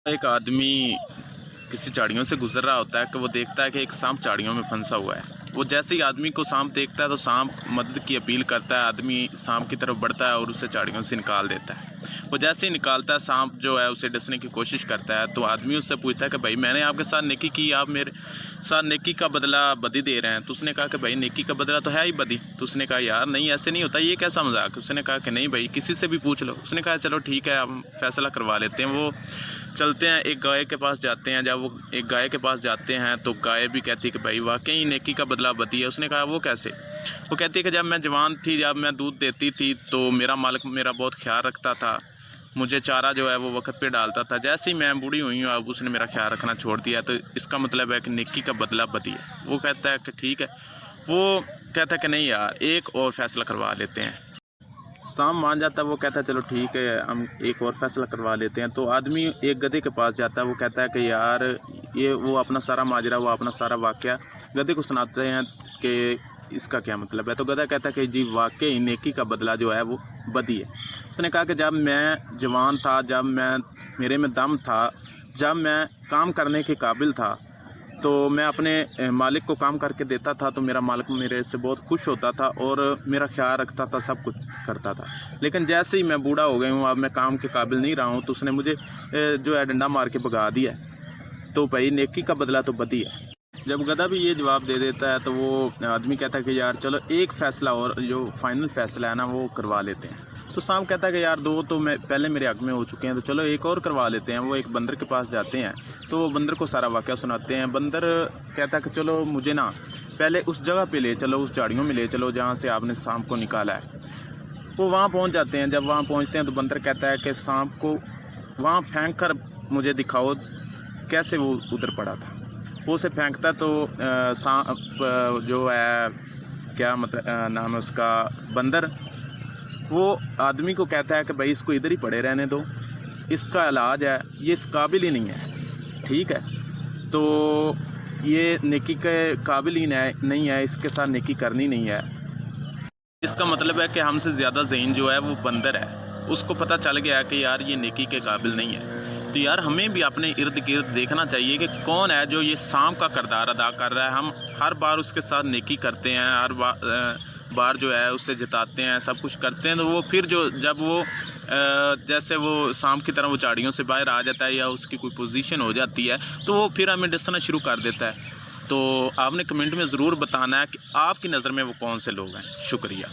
एक आदमी किसी झाड़ियों से गुजर रहा होता है कि वो देखता है कि एक सांप झाड़ियों में फंसा हुआ है। वो जैसे ही आदमी को सांप देखता है तो सांप मदद की अपील करता है। आदमी सांप की तरफ बढ़ता है और उसे झाड़ियों से निकाल देता है। वो जैसे ही निकालता है, सांप जो है उसे डसने की कोशिश करता है। तो आदमी उससे पूछता है कि भाई मैंने आपके साथ नेकी की, आप मेरे साथ नेकी का बदला बदी दे रहे हैं। तो उसने कहा कि भाई नेकी का बदला तो है ही बदी। तो उसने कहा यार नहीं, ऐसे नहीं होता, ये कैसा मजाक। उसने कहा कि नहीं भाई, किसी से भी पूछ लो। उसने कहा चलो ठीक है, हम फैसला करवा लेते हैं। वो चलते हैं, एक गाय के पास जाते हैं। जब वो एक गाय के पास जाते हैं तो गाय भी कहती है कि भाई वाकई नेकी का बदला बदी है। उसने कहा वो कैसे। वो कहती है कि जब मैं जवान थी, जब मैं दूध देती थी तो मेरा मालिक मेरा बहुत ख्याल रखता था, मुझे चारा जो है वो वक्त पे डालता था। जैसे ही मैं बूढ़ी हुई हूँ अब उसने मेरा ख्याल रखना छोड़ दिया, तो इसका मतलब है कि नेकी का बदला बदी है। वो कहता है कि ठीक है। वो कहता है कि नहीं यार, एक और फैसला करवा लेते हैं। सांप मान जाता है। वो कहता है चलो ठीक है, हम एक और फैसला करवा लेते हैं। तो आदमी एक गधे के पास जाता है। वो कहता है कि यार ये वो अपना सारा माजरा, वो अपना सारा वाक़या गधे को सुनाते हैं कि इसका क्या मतलब है। तो गधा कहता है कि जी वाकई नेकी का बदला जो है वो बदी है। उसने कहा कि जब मैं जवान था, जब मैं मेरे में दम था, जब मैं काम करने के काबिल था, तो मैं अपने मालिक को काम करके देता था तो मेरा मालिक मेरे से बहुत खुश होता था और मेरा ख्याल रखता था, सब कुछ करता था। लेकिन जैसे ही मैं बूढ़ा हो गया हूँ, अब मैं काम के काबिल नहीं रहा हूँ, तो उसने मुझे जो है डंडा मार के भगा दिया। तो भाई नेकी का बदला तो बदी है। जब गधा भी ये जवाब दे देता है तो वो आदमी कहता है कि यार चलो एक फ़ैसला और, जो फाइनल फ़ैसला है ना वो करवा लेते हैं। तो सांप कहता है कि यार दो तो मैं पहले मेरे हक में हो चुके हैं, तो चलो एक और करवा लेते हैं। वो एक बंदर के पास जाते हैं तो वो बंदर को सारा वाक़या सुनाते हैं। बंदर कहता है कि चलो मुझे ना पहले उस जगह पे ले चलो, उस झाड़ियों में ले चलो जहाँ से आपने सांप को निकाला है। वो वहाँ पहुँच जाते हैं। जब वहाँ पहुँचते हैं तो बंदर कहता है कि सांप को वहाँ फेंक कर मुझे दिखाओ कैसे वो उधर पड़ा था। वो उसे फेंकता तो सांप जो है, क्या मतलब नाम है उसका, बंदर, वो आदमी को कहता है कि भाई इसको इधर ही पड़े रहने दो, इसका इलाज है, ये इस काबिल ही नहीं है, ठीक है। तो ये नेकी के काबिल ही नहीं है, इसके साथ नेकी करनी नहीं है। इसका मतलब है कि हमसे ज़्यादा ज़हीन जो है वो बंदर है। उसको पता चल गया कि यार ये नेकी के काबिल नहीं है। तो यार हमें भी अपने इर्द गिर्द देखना चाहिए कि कौन है जो ये सांप का किरदार अदा कर रहा है। हम हर बार उसके साथ नेकी करते हैं, हर बार जो है उससे जिताते हैं, सब कुछ करते हैं। तो वो फिर जब वो जैसे वो सांप की तरह वो झाड़ियों से बाहर आ जाता है या उसकी कोई पोजीशन हो जाती है तो वो फिर हमें डसना शुरू कर देता है। तो आपने कमेंट में ज़रूर बताना है कि आपकी नज़र में वो कौन से लोग हैं। शुक्रिया।